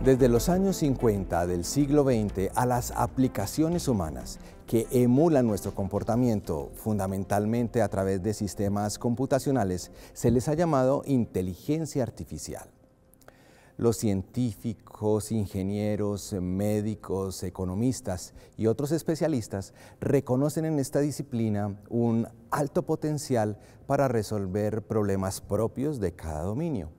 Desde los años 50 del siglo XX a las aplicaciones humanas que emulan nuestro comportamiento fundamentalmente a través de sistemas computacionales se les ha llamado inteligencia artificial. Los científicos, ingenieros, médicos, economistas y otros especialistas reconocen en esta disciplina un alto potencial para resolver problemas propios de cada dominio.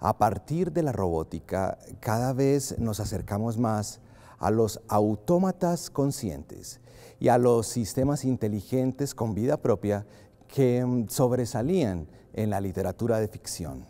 A partir de la robótica, cada vez nos acercamos más a los autómatas conscientes y a los sistemas inteligentes con vida propia que sobresalían en la literatura de ficción.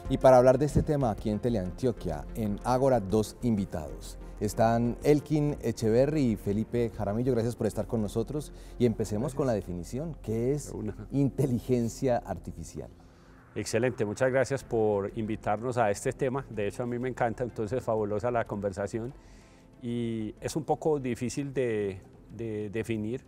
Y para hablar de este tema aquí en Teleantioquia, en Ágora, dos invitados. Están Elkin Echeverry y Felipe Jaramillo, gracias por estar con nosotros. Y empecemos con la definición, ¿qué es inteligencia artificial? Excelente, muchas gracias por invitarnos a este tema. De hecho, a mí me encanta, entonces fabulosa la conversación. Y es un poco difícil de definir,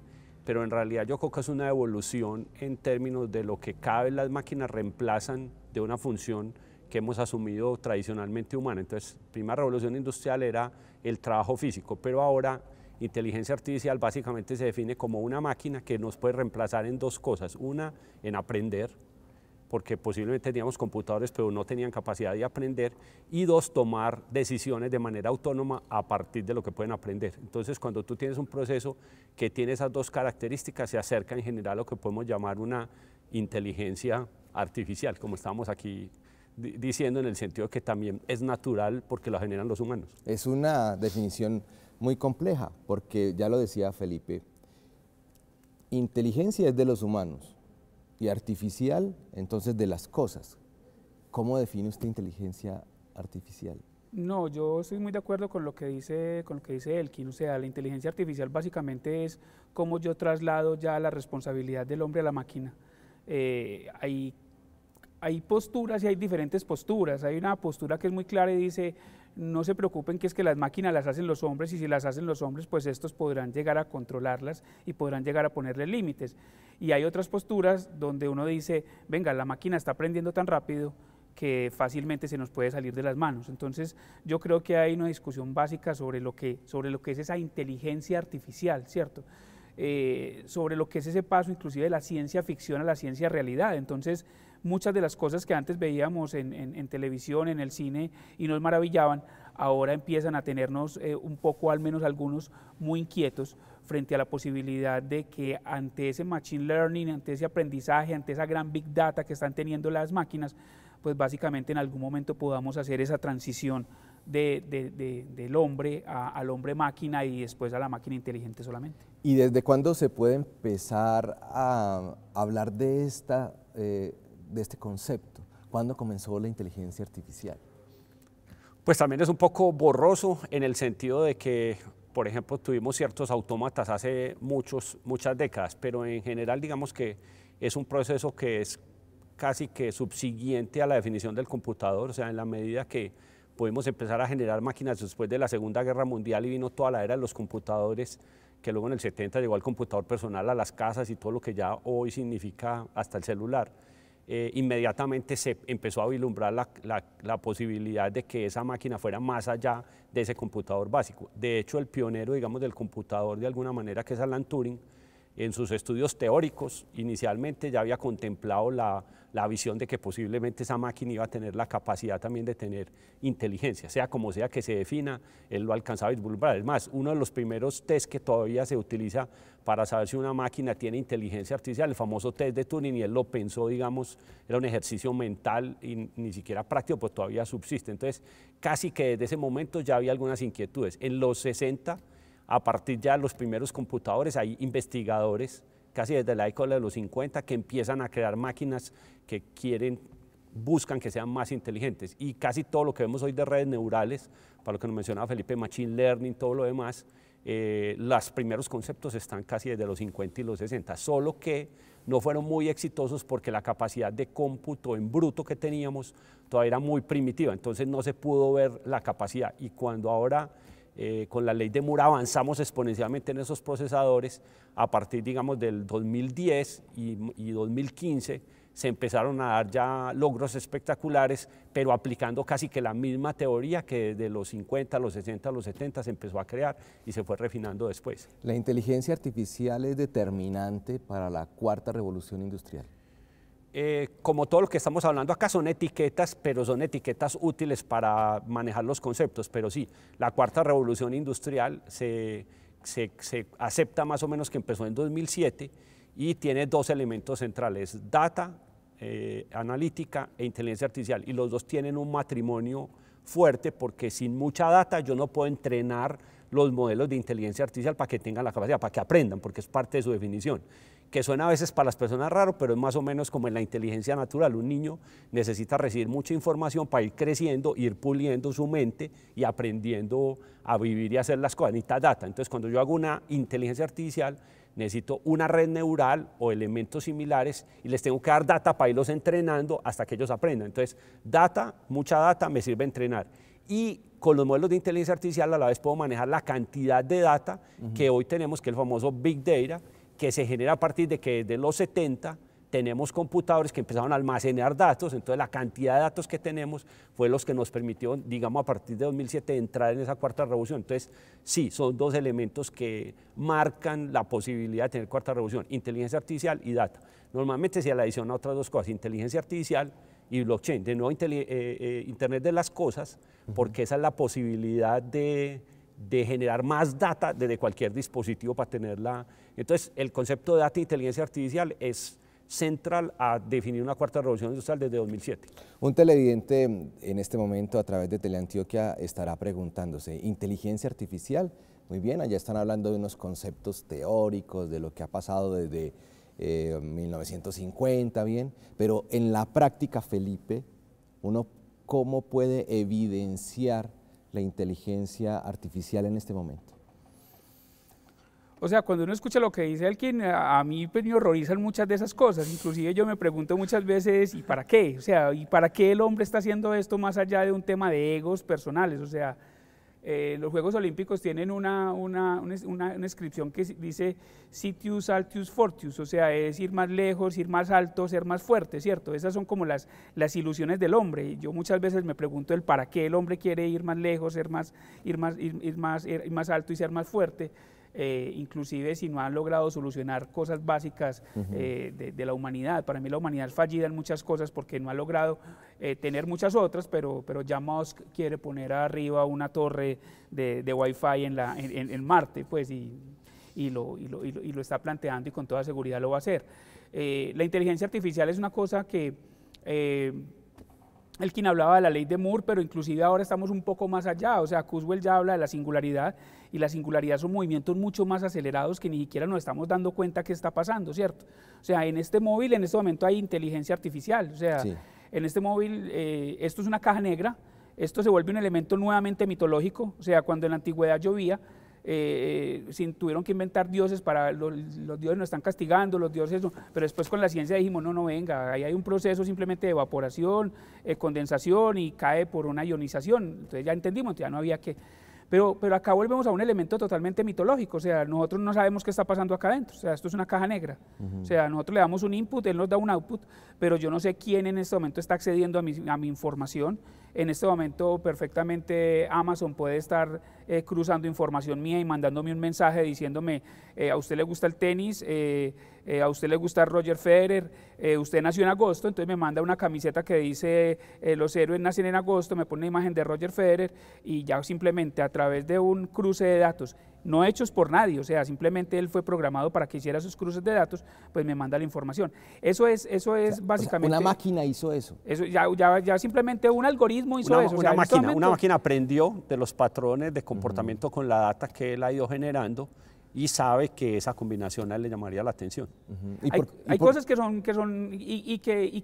pero en realidad yo creo que es una evolución en términos de lo que cada vez las máquinas reemplazan de una función que hemos asumido tradicionalmente humana. Entonces, primera revolución industrial era el trabajo físico, pero ahora inteligencia artificial básicamente se define como una máquina que nos puede reemplazar en dos cosas. Una, en aprender, porque posiblemente teníamos computadores pero no tenían capacidad de aprender, y dos, tomar decisiones de manera autónoma a partir de lo que pueden aprender. Entonces, cuando tú tienes un proceso que tiene esas dos características, se acerca en general a lo que podemos llamar una inteligencia artificial, como estamos aquí diciendo, en el sentido de que también es natural porque lo generan los humanos. Es una definición muy compleja, porque ya lo decía Felipe, inteligencia es de los humanos y artificial, entonces, de las cosas. ¿Cómo define usted inteligencia artificial? No, yo estoy muy de acuerdo con lo que dice Elkin. O sea, la inteligencia artificial básicamente es cómo yo traslado ya la responsabilidad del hombre a la máquina. Hay posturas y hay diferentes posturas. Hay una postura que es muy clara y dice, no se preocupen, que es que las máquinas las hacen los hombres, y si las hacen los hombres, pues estos podrán llegar a controlarlas y podrán llegar a ponerle límites. Y hay otras posturas donde uno dice, venga, la máquina está aprendiendo tan rápido que fácilmente se nos puede salir de las manos. Entonces, yo creo que hay una discusión básica sobre lo que es esa inteligencia artificial, ¿cierto? Sobre lo que es ese paso inclusive de la ciencia ficción a la ciencia realidad. Entonces, muchas de las cosas que antes veíamos en televisión, en el cine, y nos maravillaban, ahora empiezan a tenernos un poco, al menos algunos, muy inquietos frente a la posibilidad de que ante ese machine learning, ante ese aprendizaje, ante esa gran big data que están teniendo las máquinas, pues básicamente en algún momento podamos hacer esa transición del hombre al hombre máquina y después a la máquina inteligente solamente. ¿Y desde cuándo se puede empezar a hablar de este concepto? ¿Cuándo comenzó la inteligencia artificial? Pues también es un poco borroso en el sentido de que, por ejemplo, tuvimos ciertos autómatas hace muchas décadas, pero en general digamos que es un proceso que es casi que subsiguiente a la definición del computador. O sea, en la medida que pudimos empezar a generar máquinas después de la Segunda Guerra Mundial y vino toda la era de los computadores, que luego en el 70 llegó el computador personal a las casas y todo lo que ya hoy significa hasta el celular. Inmediatamente se empezó a vislumbrar la posibilidad de que esa máquina fuera más allá de ese computador básico. De hecho, el pionero, digamos, del computador de alguna manera, que es Alan Turing, en sus estudios teóricos inicialmente ya había contemplado la visión de que posiblemente esa máquina iba a tener la capacidad también de tener inteligencia, sea como sea que se defina, él lo alcanzaba a vislumbrar. Es más, uno de los primeros test que todavía se utiliza para saber si una máquina tiene inteligencia artificial, el famoso test de Turing, y él lo pensó, digamos, era un ejercicio mental y ni siquiera práctico, pues todavía subsiste. Entonces, casi que desde ese momento ya había algunas inquietudes. En los 60 a partir ya de los primeros computadores, hay investigadores, casi desde la década de los 50, que empiezan a crear máquinas que buscan que sean más inteligentes. Y casi todo lo que vemos hoy de redes neurales, para lo que nos mencionaba Felipe, Machine Learning, todo lo demás, los primeros conceptos están casi desde los 50 y los 60, solo que no fueron muy exitosos porque la capacidad de cómputo en bruto que teníamos todavía era muy primitiva, entonces no se pudo ver la capacidad. Y cuando ahora con la ley de Moore avanzamos exponencialmente en esos procesadores, a partir, digamos, del 2010 y 2015, se empezaron a dar ya logros espectaculares, pero aplicando casi que la misma teoría que desde los 50, los 60, los 70 se empezó a crear y se fue refinando después. ¿La inteligencia artificial es determinante para la cuarta revolución industrial? Como todo lo que estamos hablando acá son etiquetas, pero son etiquetas útiles para manejar los conceptos, pero sí, la cuarta revolución industrial se acepta más o menos que empezó en 2007 y tiene dos elementos centrales, data, analítica e inteligencia artificial, y los dos tienen un matrimonio fuerte porque sin mucha data yo no puedo entrenar los modelos de inteligencia artificial para que tengan la capacidad, para que aprendan, porque es parte de su definición, que suena a veces para las personas raro, pero es más o menos como en la inteligencia natural. Un niño necesita recibir mucha información para ir creciendo, ir puliendo su mente y aprendiendo a vivir y hacer las cosas, necesita data. Entonces, cuando yo hago una inteligencia artificial, necesito una red neural o elementos similares y les tengo que dar data para irlos entrenando hasta que ellos aprendan. Entonces, data, mucha data me sirve a entrenar. Y con los modelos de inteligencia artificial a la vez puedo manejar la cantidad de data que hoy tenemos, que es el famoso Big Data, que se genera a partir de que desde los 70 tenemos computadores que empezaron a almacenar datos, entonces la cantidad de datos que tenemos fue los que nos permitió, digamos, a partir de 2007 entrar en esa cuarta revolución. Entonces, sí, son dos elementos que marcan la posibilidad de tener cuarta revolución, inteligencia artificial y data. Normalmente se le adiciona otras dos cosas, inteligencia artificial y blockchain, de nuevo Internet de las cosas, porque esa es la posibilidad de generar más data desde cualquier dispositivo para tenerla. Entonces, el concepto de data e inteligencia artificial es central a definir una cuarta revolución industrial desde 2007. Un televidente en este momento a través de Teleantioquia estará preguntándose, ¿inteligencia artificial? Muy bien, allá están hablando de unos conceptos teóricos, de lo que ha pasado desde 1950, bien, pero en la práctica, Felipe, uno ¿cómo puede evidenciar la inteligencia artificial en este momento? O sea, cuando uno escucha lo que dice Elkin, a mí pues, me horrorizan muchas de esas cosas. Inclusive yo me pregunto muchas veces, ¿y para qué? O sea, ¿y para qué el hombre está haciendo esto más allá de un tema de egos personales? O sea, los Juegos Olímpicos tienen una inscripción que dice Citius Altius Fortius, o sea, es ir más lejos, ir más alto, ser más fuerte, ¿cierto? Esas son como las ilusiones del hombre. Yo muchas veces me pregunto el para qué el hombre quiere ir más lejos, ir más alto y ser más fuerte. Inclusive si no han logrado solucionar cosas básicas de la humanidad. Para mí la humanidad es fallida en muchas cosas porque no ha logrado tener muchas otras, pero ya Musk quiere poner arriba una torre de Wi-Fi en Marte, pues, y lo está planteando y con toda seguridad lo va a hacer. La inteligencia artificial es una cosa que Elkin hablaba de la ley de Moore, pero inclusive ahora estamos un poco más allá, o sea, Kurzweil ya habla de la singularidad, y la singularidad son movimientos mucho más acelerados que ni siquiera nos estamos dando cuenta que está pasando, ¿cierto? O sea, en este móvil, en este momento hay inteligencia artificial, o sea, sí. En este móvil, esto es una caja negra, esto se vuelve un elemento nuevamente mitológico, o sea, cuando en la antigüedad llovía, tuvieron que inventar dioses para, los dioses nos están castigando, los dioses no, pero después con la ciencia dijimos, no, venga, ahí hay un proceso simplemente de evaporación, condensación y cae por una ionización, entonces ya entendimos, ya no había que... Pero acá volvemos a un elemento totalmente mitológico, o sea, nosotros no sabemos qué está pasando acá adentro, o sea, esto es una caja negra, o sea, nosotros le damos un input, él nos da un output, pero yo no sé quién en este momento está accediendo a mi información. En este momento perfectamente Amazon puede estar cruzando información mía y mandándome un mensaje diciéndome, a usted le gusta el tenis, a usted le gusta Roger Federer, usted nació en agosto, entonces me manda una camiseta que dice los héroes nacen en agosto, me pone una imagen de Roger Federer y ya simplemente a través de un cruce de datos no hechos por nadie, o sea, simplemente él fue programado para que hiciera sus cruces de datos, pues me manda la información. Eso es básicamente... Una máquina hizo eso. Eso ya simplemente un algoritmo hizo eso. Una máquina aprendió de los patrones de comportamiento con la data que él ha ido generando y sabe que esa combinación a él le llamaría la atención. Hay cosas que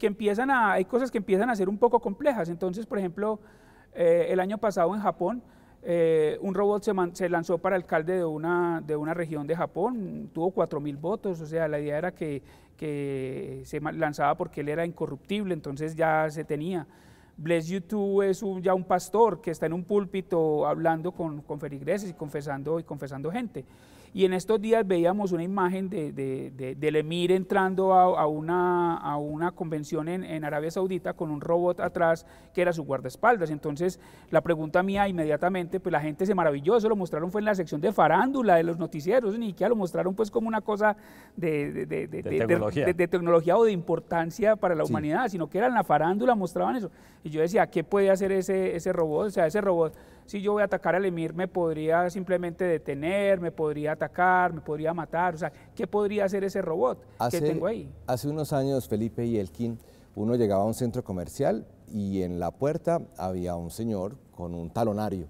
empiezan hay cosas que empiezan a ser un poco complejas. Entonces, por ejemplo, el año pasado en Japón, un robot se lanzó para alcalde de una región de Japón, tuvo 4.000 votos, o sea, la idea era que se lanzaba porque él era incorruptible, entonces ya se tenía. Bless You Too es ya un pastor que está en un púlpito hablando con feligreses y confesando gente. Y en estos días veíamos una imagen del emir entrando a una convención en Arabia Saudita con un robot atrás que era su guardaespaldas. Entonces la pregunta mía inmediatamente, pues la gente se maravilló, eso lo mostraron fue en la sección de farándula de los noticieros, ni siquiera lo mostraron pues como una cosa de tecnología o de importancia para la humanidad, sino que era en la farándula, mostraban eso. Y yo decía, ¿qué puede hacer ese robot? O sea, ese robot, si yo voy a atacar al emir, me podría simplemente detener, me podría atacar, me podría matar, o sea, ¿qué podría hacer ese robot que tengo ahí? Hace unos años, Felipe y Elkin, uno llegaba a un centro comercial y en la puerta había un señor con un talonario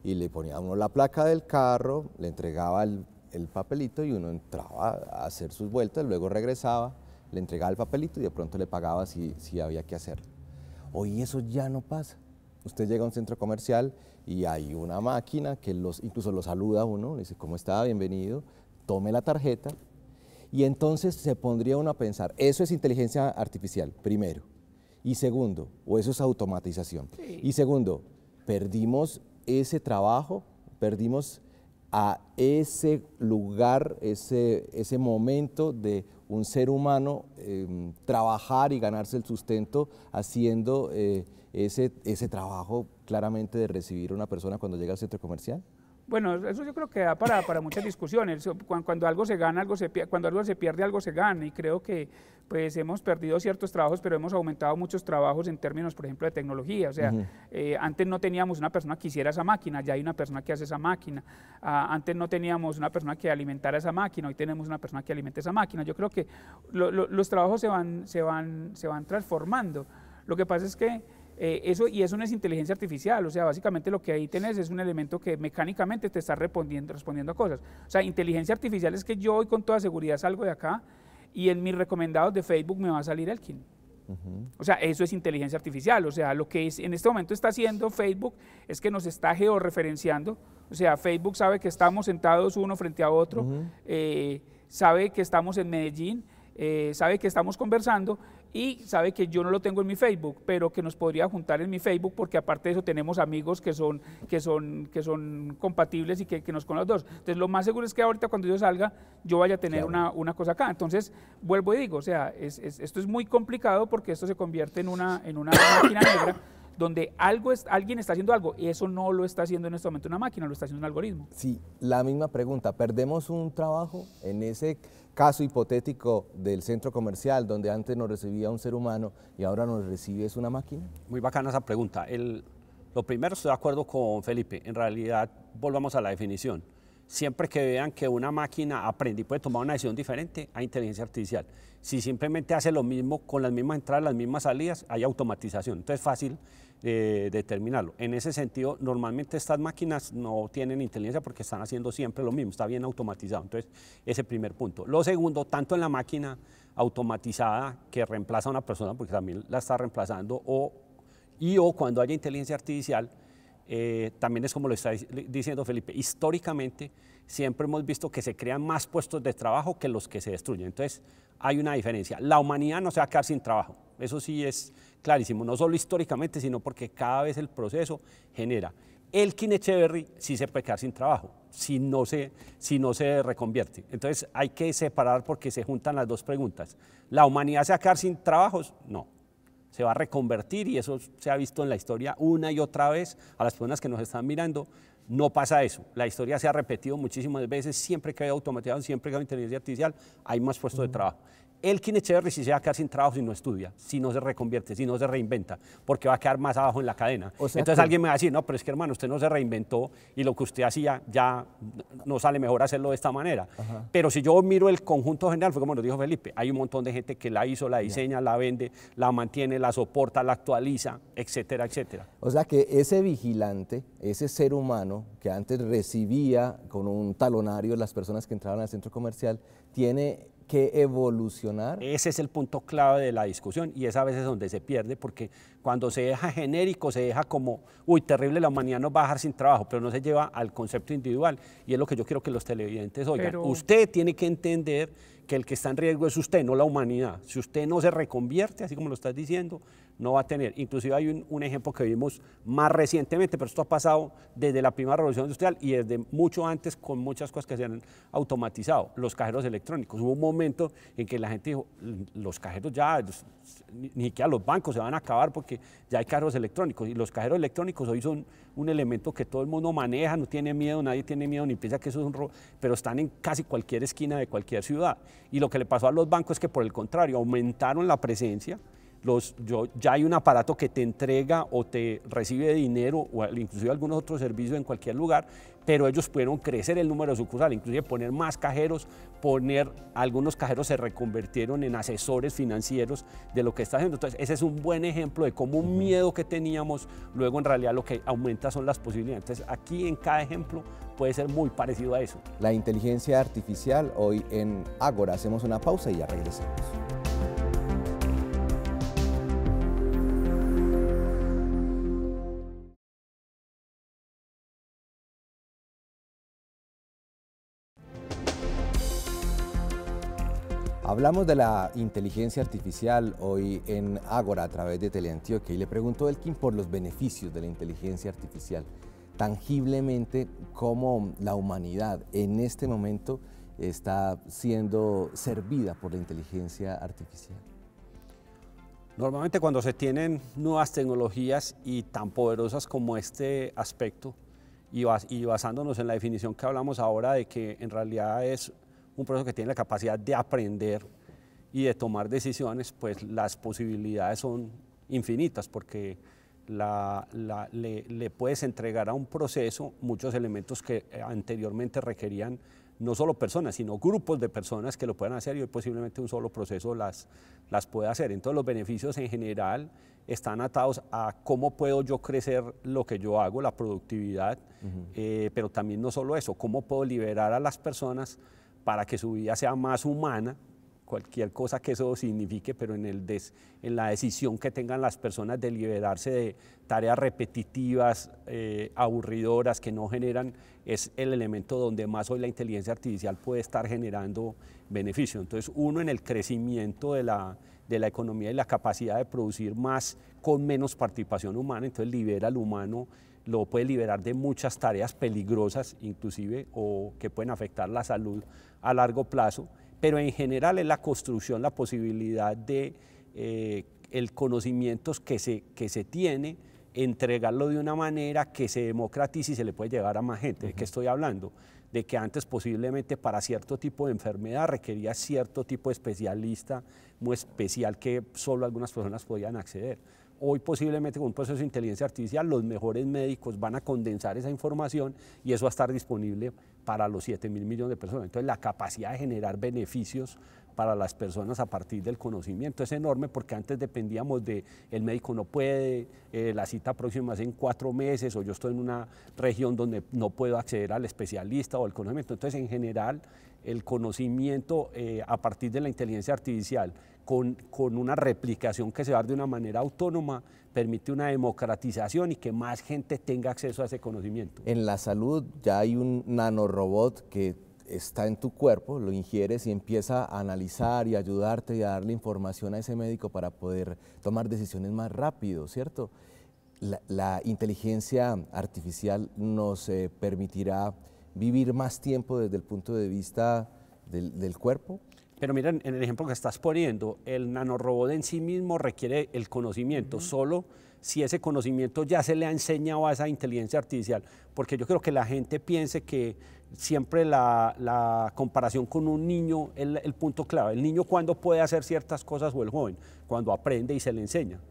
y le ponía a uno la placa del carro, le entregaba el papelito y uno entraba a hacer sus vueltas, luego regresaba, le entregaba el papelito y de pronto le pagaba si había que hacerlo. Hoy eso ya no pasa. Usted llega a un centro comercial y hay una máquina que incluso lo saluda a uno, le dice, ¿cómo está? Bienvenido, tome la tarjeta. Y entonces se pondría uno a pensar, eso es inteligencia artificial, primero. Y segundo, o eso es automatización. Sí. Y segundo, perdimos ese trabajo, perdimos a ese lugar, ese momento de un ser humano trabajar y ganarse el sustento haciendo ese trabajo claramente de recibir a una persona cuando llega al centro comercial. Bueno, eso yo creo que da para muchas discusiones. Cuando algo se gana, cuando algo se pierde, algo se gana. Y creo que pues hemos perdido ciertos trabajos, pero hemos aumentado muchos trabajos en términos, por ejemplo, de tecnología. O sea, antes no teníamos una persona que hiciera esa máquina, ya hay una persona que hace esa máquina. Antes no teníamos una persona que alimentara esa máquina, hoy tenemos una persona que alimenta esa máquina. Yo creo que los trabajos se van transformando. Lo que pasa es que eso no es inteligencia artificial, o sea, básicamente lo que ahí tenés es un elemento que mecánicamente te está respondiendo a cosas. O sea, inteligencia artificial es que yo hoy con toda seguridad salgo de acá y en mis recomendados de Facebook me va a salir Elkin. O sea, eso es inteligencia artificial, o sea, lo que en este momento está haciendo Facebook es que nos está georreferenciando, o sea, Facebook sabe que estamos sentados uno frente a otro, sabe que estamos en Medellín, sabe que estamos conversando y sabe que yo no lo tengo en mi Facebook, pero que nos podría juntar en mi Facebook porque aparte de eso tenemos amigos que son compatibles y que nos conocen los dos. Entonces lo más seguro es que ahorita cuando yo salga yo vaya a tener una cosa acá. Entonces vuelvo y digo, o sea, esto es muy complicado porque esto se convierte en una máquina negra donde alguien está haciendo algo y eso no lo está haciendo en este momento una máquina, lo está haciendo un algoritmo. Sí, la misma pregunta, ¿perdemos un trabajo en ese caso hipotético del centro comercial donde antes nos recibía un ser humano y ahora nos recibe una máquina? Muy bacana esa pregunta. Lo primero, estoy de acuerdo con Felipe, en realidad volvamos a la definición. Siempre que vean que una máquina aprende y puede tomar una decisión diferente, hay inteligencia artificial. Si simplemente hace lo mismo con las mismas entradas, las mismas salidas, hay automatización. Entonces es fácil determinarlo. En ese sentido, normalmente estas máquinas no tienen inteligencia porque están haciendo siempre lo mismo, está bien automatizado. Entonces, ese primer punto. Lo segundo, tanto en la máquina automatizada que reemplaza a una persona, porque también la está reemplazando, o cuando haya inteligencia artificial, también es como lo está diciendo Felipe, históricamente siempre hemos visto que se crean más puestos de trabajo que los que se destruyen. Entonces hay una diferencia. La humanidad no se va a quedar sin trabajo, eso sí es clarísimo, no solo históricamente, sino porque cada vez el proceso genera. Elkin Echeverry sí se puede quedar sin trabajo, si no se reconvierte. Entonces hay que separar porque se juntan las dos preguntas. ¿La humanidad se va a quedar sin trabajos? No. Se va a reconvertir y eso se ha visto en la historia una y otra vez. A las personas que nos están mirando, no pasa eso. La historia se ha repetido muchísimas veces, siempre que hay automatización, siempre que hay inteligencia artificial, hay más puestos de trabajo. Elkin Echeverry sí se va a quedar sin trabajo si no estudia, si no se reconvierte, si no se reinventa, porque va a quedar más abajo en la cadena. O sea Entonces que... alguien me va a decir, no, pero es que hermano, usted no se reinventó y lo que usted hacía ya no sale mejor hacerlo de esta manera. Ajá. Pero si yo miro el conjunto general, fue como nos dijo Felipe, hay un montón de gente que la hizo, la diseña, la vende, la mantiene, la soporta, la actualiza, etcétera, etcétera. O sea que ese vigilante, ese ser humano que antes recibía con un talonario las personas que entraban al centro comercial, tiene que evolucionar. Ese es el punto clave de la discusión y es a veces donde se pierde, porque cuando se deja genérico, se deja como, uy, terrible, la humanidad nos va a dejar sin trabajo, pero no se lleva al concepto individual. Y es lo que yo quiero que los televidentes oigan. Pero... Usted tiene que entender que el que está en riesgo es usted, no la humanidad. Si usted no se reconvierte, así como lo estás diciendo, no va a tener. Inclusive hay un ejemplo que vimos más recientemente, pero esto ha pasado desde la primera revolución industrial y desde mucho antes con muchas cosas que se han automatizado. Los cajeros electrónicos. Hubo un momento en que la gente dijo, los cajeros ya, ni siquiera los bancos se van a acabar porque ya hay cajeros electrónicos. Y los cajeros electrónicos hoy son un elemento que todo el mundo maneja, no tiene miedo, nadie tiene miedo ni piensa que eso es un robo, pero están en casi cualquier esquina de cualquier ciudad. Y lo que le pasó a los bancos es que por el contrario, aumentaron la presencia. Ya hay un aparato que te entrega o te recibe dinero o inclusive algunos otros servicios en cualquier lugar, pero ellos pudieron crecer el número de sucursales, inclusive poner más cajeros, algunos cajeros se reconvirtieron en asesores financieros de lo que está haciendo. Entonces ese es un buen ejemplo de cómo un miedo que teníamos, luego en realidad lo que aumenta son las posibilidades. Entonces aquí en cada ejemplo puede ser muy parecido a eso. La inteligencia artificial, hoy en Ágora. Hacemos una pausa y ya regresamos. Hablamos de la inteligencia artificial hoy en Ágora a través de Teleantioquia y le pregunto a Elkin por los beneficios de la inteligencia artificial. Tangiblemente, cómo la humanidad en este momento está siendo servida por la inteligencia artificial. Normalmente cuando se tienen nuevas tecnologías y tan poderosas como este aspecto, y basándonos en la definición que hablamos ahora de que en realidad es un proceso que tiene la capacidad de aprender y de tomar decisiones, pues las posibilidades son infinitas, porque le puedes entregar a un proceso muchos elementos que anteriormente requerían no solo personas, sino grupos de personas que lo puedan hacer y hoy posiblemente un solo proceso las puede hacer. Entonces los beneficios en general están atados a cómo puedo yo crecer lo que yo hago, la productividad, pero también no solo eso, cómo puedo liberar a las personas para que su vida sea más humana, cualquier cosa que eso signifique, pero en la decisión que tengan las personas de liberarse de tareas repetitivas, aburridoras, que no generan, es el elemento donde más hoy la inteligencia artificial puede estar generando beneficio. Entonces, uno, en el crecimiento de la economía y la capacidad de producir más con menos participación humana, entonces libera al humano, lo puede liberar de muchas tareas peligrosas inclusive o que pueden afectar la salud a largo plazo, pero en general es la construcción, la posibilidad de el conocimiento que se tiene, entregarlo de una manera que se democratice y se le puede llevar a más gente. ¿De qué estoy hablando? De que antes posiblemente para cierto tipo de enfermedad requería cierto tipo de especialista muy especial que solo algunas personas podían acceder. Hoy posiblemente con un proceso de inteligencia artificial los mejores médicos van a condensar esa información y eso va a estar disponible para los 7.000 millones de personas. Entonces la capacidad de generar beneficios para las personas a partir del conocimiento es enorme, porque antes dependíamos de el médico no puede, la cita próxima es en 4 meses, o yo estoy en una región donde no puedo acceder al especialista o al conocimiento. Entonces en general el conocimiento a partir de la inteligencia artificial con una replicación que se va a dar de una manera autónoma, permite una democratización y que más gente tenga acceso a ese conocimiento. En la salud ya hay un nanorobot que está en tu cuerpo, lo ingieres y empieza a analizar y ayudarte y a darle información a ese médico para poder tomar decisiones más rápido, ¿cierto? La inteligencia artificial nos permitirá vivir más tiempo desde el punto de vista del cuerpo. Pero miren, en el ejemplo que estás poniendo, el nanorobot en sí mismo requiere el conocimiento, solo si ese conocimiento ya se le ha enseñado a esa inteligencia artificial, porque yo creo que la gente piense que siempre la comparación con un niño es el punto clave. El niño, ¿cuándo puede hacer ciertas cosas, o el joven? Cuando aprende y se le enseña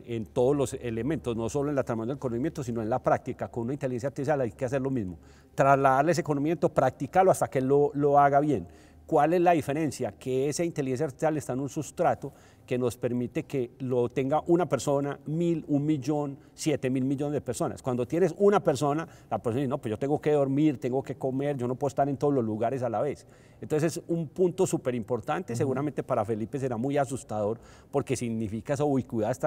en todos los elementos, no solo en la transformación del conocimiento, sino en la práctica. Con una inteligencia artificial hay que hacer lo mismo, trasladarle ese conocimiento, practicarlo hasta que lo haga bien. ¿Cuál es la diferencia? Que esa inteligencia artificial está en un sustrato que nos permite que lo tenga una persona, 1000, 1 millón, 7.000 millones de personas. Cuando tienes una persona, la persona dice, no, pues yo tengo que dormir, tengo que comer, yo no puedo estar en todos los lugares a la vez. Entonces es un punto súper importante, seguramente para Felipe será muy asustador porque significa esa ubicuidad,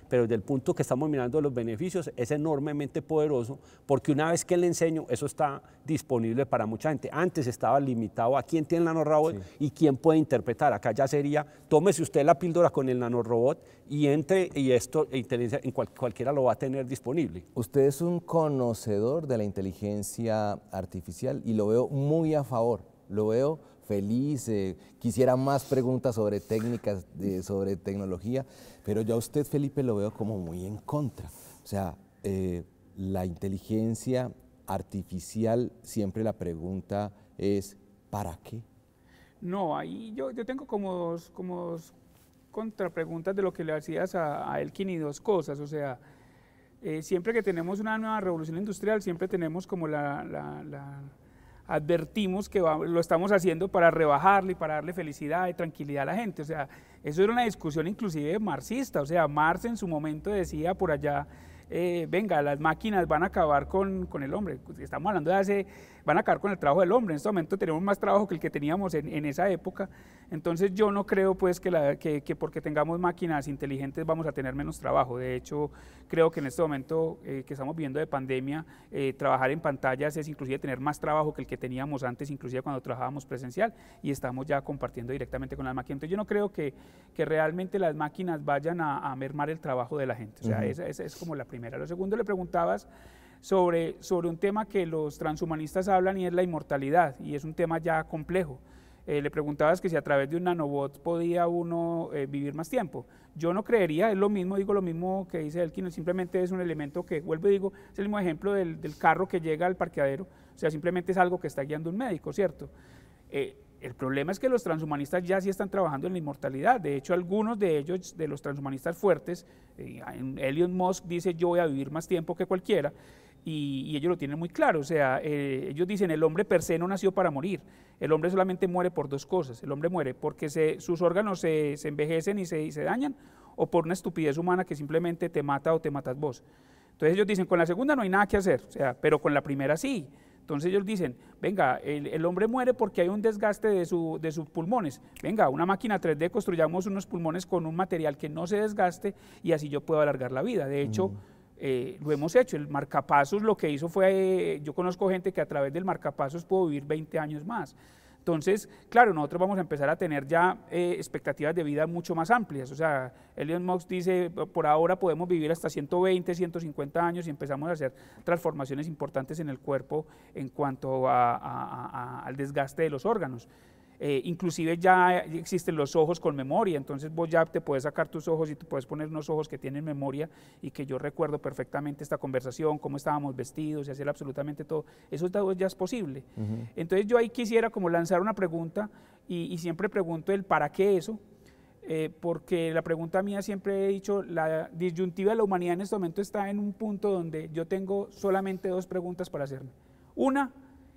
pero desde el punto que estamos mirando los beneficios es enormemente poderoso, porque una vez que le enseño, eso está disponible para mucha gente. Antes estaba limitado a quién tiene el nanorobot y quién puede interpretar. Acá ya sería, tómese usted la píldora con el nanorobot y entre, y esto, inteligencia, en cualquiera lo va a tener disponible. Usted es un conocedor de la inteligencia artificial y lo veo muy a favor, lo veo feliz, quisiera más preguntas sobre técnicas, sobre tecnología, pero yo a usted, Felipe, lo veo como muy en contra. O sea, la inteligencia artificial, siempre la pregunta es, ¿para qué? No, ahí yo tengo como dos contrapreguntas de lo que le hacías a Elkin, y dos cosas. O sea, siempre que tenemos una nueva revolución industrial, siempre tenemos como advertimos que lo estamos haciendo para rebajarle y para darle felicidad y tranquilidad a la gente. O sea, eso era una discusión inclusive marxista. O sea, Marx en su momento decía por allá, venga, las máquinas van a acabar con el hombre. Estamos hablando van a acabar con el trabajo del hombre. En este momento tenemos más trabajo que el que teníamos en esa época. Entonces yo no creo pues que porque tengamos máquinas inteligentes vamos a tener menos trabajo. De hecho, creo que en este momento que estamos viviendo de pandemia, trabajar en pantallas es inclusive tener más trabajo que el que teníamos antes, inclusive cuando trabajábamos presencial, y estamos ya compartiendo directamente con las máquinas. Entonces yo no creo que realmente las máquinas vayan a mermar el trabajo de la gente. O sea, esa es como la primera. Lo segundo, le preguntabas sobre un tema que los transhumanistas hablan, y es la inmortalidad, y es un tema ya complejo. Le preguntabas que si a través de un nanobot podía uno vivir más tiempo. Yo no creería, es lo mismo, digo lo mismo que dice Elkin, simplemente es un elemento que, vuelvo y digo, es el mismo ejemplo del carro que llega al parqueadero. O sea, simplemente es algo que está guiando un médico, ¿cierto? El problema es que los transhumanistas ya sí están trabajando en la inmortalidad. De hecho, algunos de ellos, de los transhumanistas fuertes, Elon Musk dice, yo voy a vivir más tiempo que cualquiera, y ellos lo tienen muy claro. O sea, ellos dicen, el hombre per se no nació para morir. El hombre solamente muere por dos cosas. El hombre muere porque sus órganos se envejecen y se dañan, o por una estupidez humana que simplemente te mata o te matas vos. Entonces ellos dicen, con la segunda no hay nada que hacer, o sea, pero con la primera sí. Entonces ellos dicen, venga, el hombre muere porque hay un desgaste de sus pulmones. Venga, una máquina 3D, construyamos unos pulmones con un material que no se desgaste, y así yo puedo alargar la vida. De hecho, lo hemos hecho. El marcapasos lo que hizo fue, yo conozco gente que a través del marcapasos pudo vivir 20 años más. Entonces, claro, nosotros vamos a empezar a tener ya expectativas de vida mucho más amplias. O sea, Elon Musk dice, por ahora podemos vivir hasta 120, 150 años, y empezamos a hacer transformaciones importantes en el cuerpo en cuanto al desgaste de los órganos. Inclusive ya existen los ojos con memoria, entonces vos ya te puedes sacar tus ojos y te puedes poner unos ojos que tienen memoria, y que yo recuerdo perfectamente esta conversación, cómo estábamos vestidos y hacer absolutamente todo. Eso ya es posible. Entonces yo ahí quisiera como lanzar una pregunta, y siempre pregunto el para qué eso, porque la pregunta mía, siempre he dicho, la disyuntiva de la humanidad en este momento está en un punto donde yo tengo solamente dos preguntas para hacerme. Una,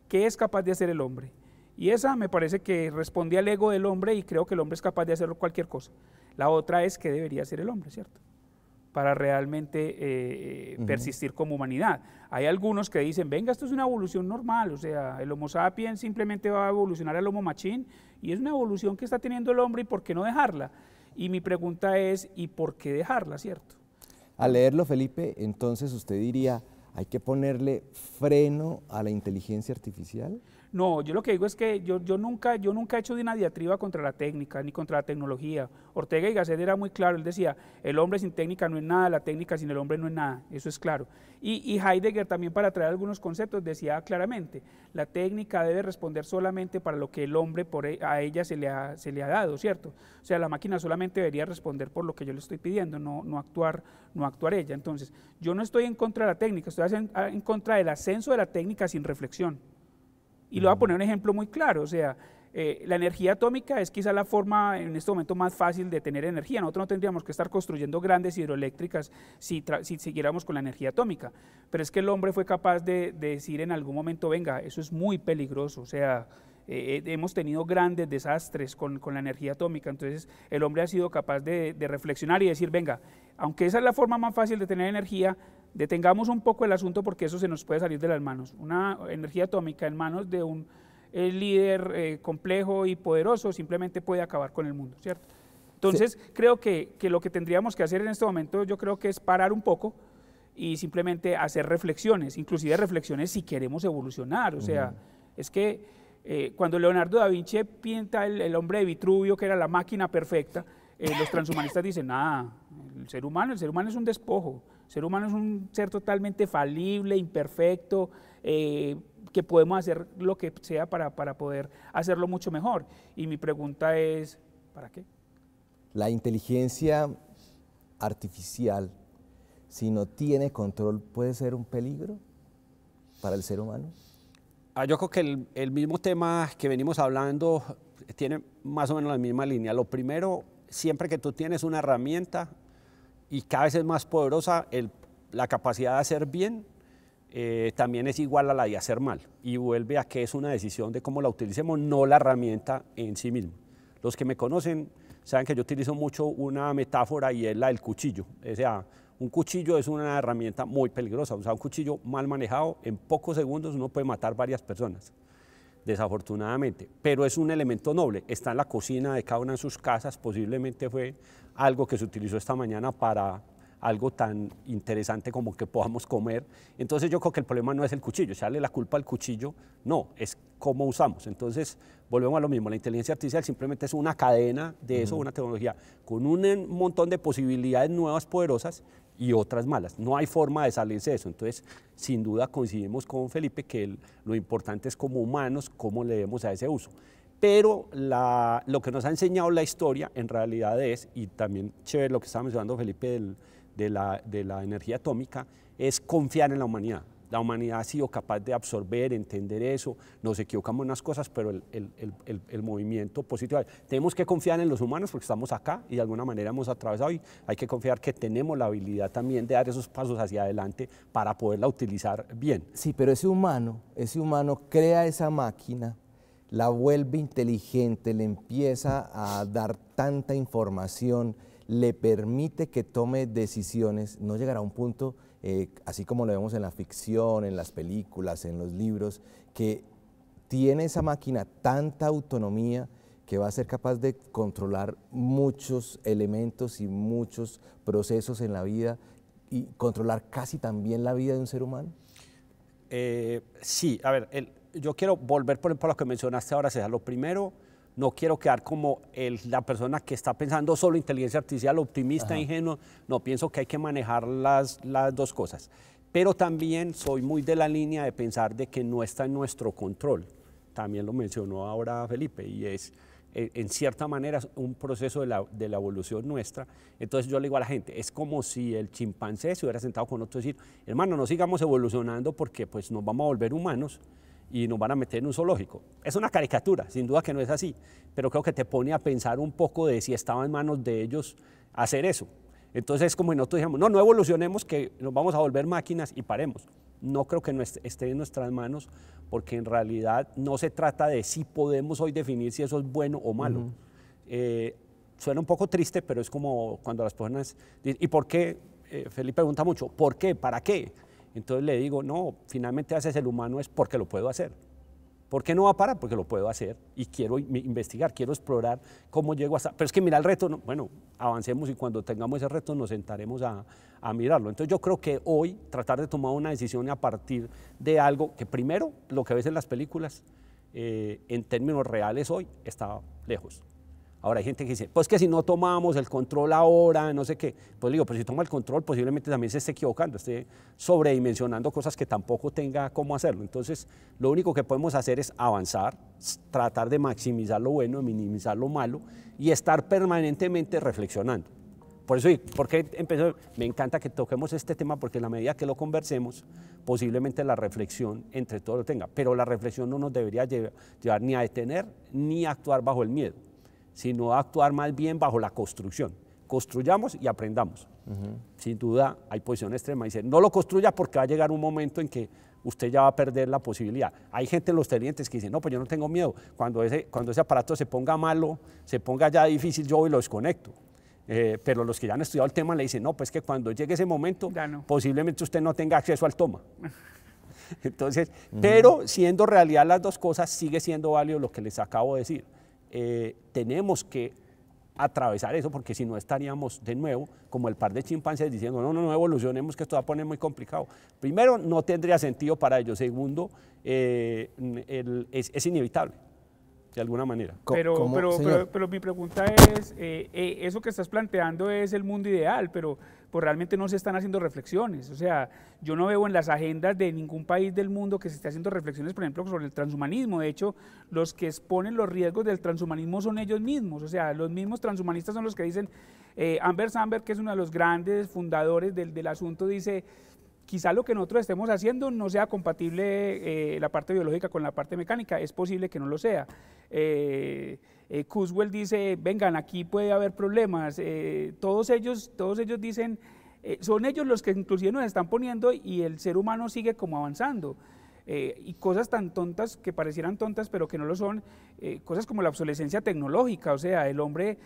¿qué es capaz de hacer el hombre? Y esa me parece que responde al ego del hombre, y creo que el hombre es capaz de hacer cualquier cosa. La otra es qué debería hacer el hombre, ¿cierto? Para realmente persistir como humanidad. Hay algunos que dicen, venga, esto es una evolución normal, o sea, el Homo sapiens simplemente va a evolucionar al Homo machine, y es una evolución que está teniendo el hombre, y ¿por qué no dejarla? Y mi pregunta es, ¿y por qué dejarla, cierto? Al leerlo, Felipe, entonces usted diría, ¿hay que ponerle freno a la inteligencia artificial? No, yo lo que digo es que yo nunca he hecho de una diatriba contra la técnica ni contra la tecnología. Ortega y Gasset era muy claro, él decía, el hombre sin técnica no es nada, la técnica sin el hombre no es nada, eso es claro. Y Heidegger también, para traer algunos conceptos, decía claramente, la técnica debe responder solamente para lo que el hombre a ella se le ha dado, ¿cierto? O sea, la máquina solamente debería responder por lo que yo le estoy pidiendo, no actuar ella. Entonces, yo no estoy en contra de la técnica, estoy en contra del ascenso de la técnica sin reflexión. Y le voy a poner un ejemplo muy claro, o sea, la energía atómica es quizá la forma en este momento más fácil de tener energía. Nosotros no tendríamos que estar construyendo grandes hidroeléctricas si siguiéramos con la energía atómica, pero es que el hombre fue capaz de decir en algún momento, venga, eso es muy peligroso, o sea, hemos tenido grandes desastres con la energía atómica, entonces el hombre ha sido capaz de reflexionar y decir, venga, aunque esa es la forma más fácil de tener energía, detengamos un poco el asunto porque eso se nos puede salir de las manos. Una energía atómica en manos de un líder complejo y poderoso simplemente puede acabar con el mundo, ¿cierto? Entonces, sí, creo que lo que tendríamos que hacer en este momento, yo creo que es parar un poco y simplemente hacer reflexiones, inclusive reflexiones si queremos evolucionar, o sea, es que cuando Leonardo da Vinci pinta el hombre de Vitruvio, que era la máquina perfecta, los transhumanistas dicen, nada, el ser humano es un despojo, el ser humano es un ser totalmente falible, imperfecto, que podemos hacer lo que sea para poder hacerlo mucho mejor. Y mi pregunta es, ¿para qué? La inteligencia artificial, si no tiene control, ¿puede ser un peligro para el ser humano? Yo creo que el mismo tema que venimos hablando tiene más o menos la misma línea. Lo primero, siempre que tú tienes una herramienta y cada vez es más poderosa, la capacidad de hacer bien también es igual a la de hacer mal. Y vuelve a que es una decisión de cómo la utilicemos, no la herramienta en sí misma. Los que me conocen saben que yo utilizo mucho una metáfora y es la del cuchillo. O sea, un cuchillo es una herramienta muy peligrosa. O sea, un cuchillo mal manejado, en pocos segundos uno puede matar varias personas, desafortunadamente. Pero es un elemento noble. Está en la cocina de cada una de sus casas. Posiblemente fue algo que se utilizó esta mañana para algo tan interesante como que podamos comer. Entonces yo creo que el problema no es el cuchillo, echarle la culpa al cuchillo, no, es cómo usamos. Entonces volvemos a lo mismo, la inteligencia artificial simplemente es una cadena de eso, una tecnología con un montón de posibilidades nuevas, poderosas y otras malas. No hay forma de salirse de eso. Entonces, sin duda coincidimos con Felipe que lo importante es como humanos, cómo le demos a ese uso. Pero lo que nos ha enseñado la historia en realidad es, y también chévere lo que estaba mencionando Felipe de la energía atómica, es confiar en la humanidad. La humanidad ha sido capaz de absorber, entender eso, nos equivocamos en unas cosas, pero el movimiento positivo. Tenemos que confiar en los humanos porque estamos acá y de alguna manera hemos atravesado y hay que confiar que tenemos la habilidad también de dar esos pasos hacia adelante para poderla utilizar bien. Sí, pero ese humano crea esa máquina, la vuelve inteligente, le empieza a dar tanta información, le permite que tome decisiones, no llegará a un punto, así como lo vemos en la ficción, en las películas, en los libros, que tiene esa máquina tanta autonomía que va a ser capaz de controlar muchos elementos y muchos procesos en la vida y controlar casi también la vida de un ser humano? Sí, a ver, yo quiero volver por lo que mencionaste ahora, César. Lo primero, no quiero quedar como la persona que está pensando solo inteligencia artificial, optimista, ingenuo. No, pienso que hay que manejar las dos cosas. Pero también soy muy de la línea de pensar de que no está en nuestro control. También lo mencionó ahora Felipe, y es, en cierta manera, un proceso de la evolución nuestra. Entonces yo le digo a la gente, es como si el chimpancé se hubiera sentado con otro y decir, hermano, no sigamos evolucionando porque pues, nos vamos a volver humanos y nos van a meter en un zoológico. Es una caricatura, sin duda que no es así, pero creo que te pone a pensar un poco de si estaba en manos de ellos hacer eso. Entonces es como si nosotros dijéramos, no evolucionemos que nos vamos a volver máquinas y paremos. No creo que esté en nuestras manos porque en realidad no se trata de si podemos hoy definir si eso es bueno o malo. Suena un poco triste, pero es como cuando las personas dicen, ¿y por qué? Felipe pregunta mucho, ¿por qué? ¿Para qué? Entonces le digo, no, finalmente haces el humano es porque lo puedo hacer. ¿Por qué no va a parar? Porque lo puedo hacer y quiero investigar, quiero explorar cómo llego hasta... Pero es que mira el reto, no, bueno, avancemos y cuando tengamos ese reto nos sentaremos a mirarlo. Entonces yo creo que hoy tratar de tomar una decisión a partir de algo que primero, lo que ves en las películas, en términos reales hoy está lejos. Ahora hay gente que dice, pues que si no tomamos el control ahora, no sé qué, pues digo, pues si toma el control posiblemente también se esté equivocando, esté sobredimensionando cosas que tampoco tenga cómo hacerlo. Entonces, lo único que podemos hacer es avanzar, tratar de maximizar lo bueno, de minimizar lo malo y estar permanentemente reflexionando. Por eso, me encanta que toquemos este tema, porque en la medida que lo conversemos, posiblemente la reflexión entre todos lo tenga, pero la reflexión no nos debería llevar ni a detener ni a actuar bajo el miedo, sino a actuar más bien bajo la construcción. Construyamos y aprendamos. Sin duda hay posición extrema, dice, no lo construya porque va a llegar un momento en que usted ya va a perder la posibilidad. Hay gente en los clientes que dice, no, pues yo no tengo miedo, cuando ese aparato se ponga malo, se ponga ya difícil, yo voy y lo desconecto. Pero los que ya han estudiado el tema le dicen, no, pues que cuando llegue ese momento, no, posiblemente usted no tenga acceso al toma. Entonces, pero siendo realidad las dos cosas, sigue siendo válido lo que les acabo de decir. Tenemos que atravesar eso, porque si no estaríamos de nuevo como el par de chimpancés diciendo no evolucionemos, que esto va a poner muy complicado. Primero, no tendría sentido para ellos. Segundo, es inevitable de alguna manera. Pero mi pregunta es, eso que estás planteando es el mundo ideal, pero pues realmente no se están haciendo reflexiones. O sea, yo no veo en las agendas de ningún país del mundo que se esté haciendo reflexiones, por ejemplo, sobre el transhumanismo. De hecho, los que exponen los riesgos del transhumanismo son ellos mismos. O sea, los mismos transhumanistas son los que dicen, Amber Sandberg, que es uno de los grandes fundadores del asunto, dice, quizá lo que nosotros estemos haciendo no sea compatible la parte biológica con la parte mecánica, es posible que no lo sea. Kurzweil dice, vengan, aquí puede haber problemas, todos ellos dicen, son ellos los que inclusive nos están poniendo y el ser humano sigue como avanzando. Y cosas tan tontas que parecieran tontas pero que no lo son, cosas como la obsolescencia tecnológica, o sea, el hombre,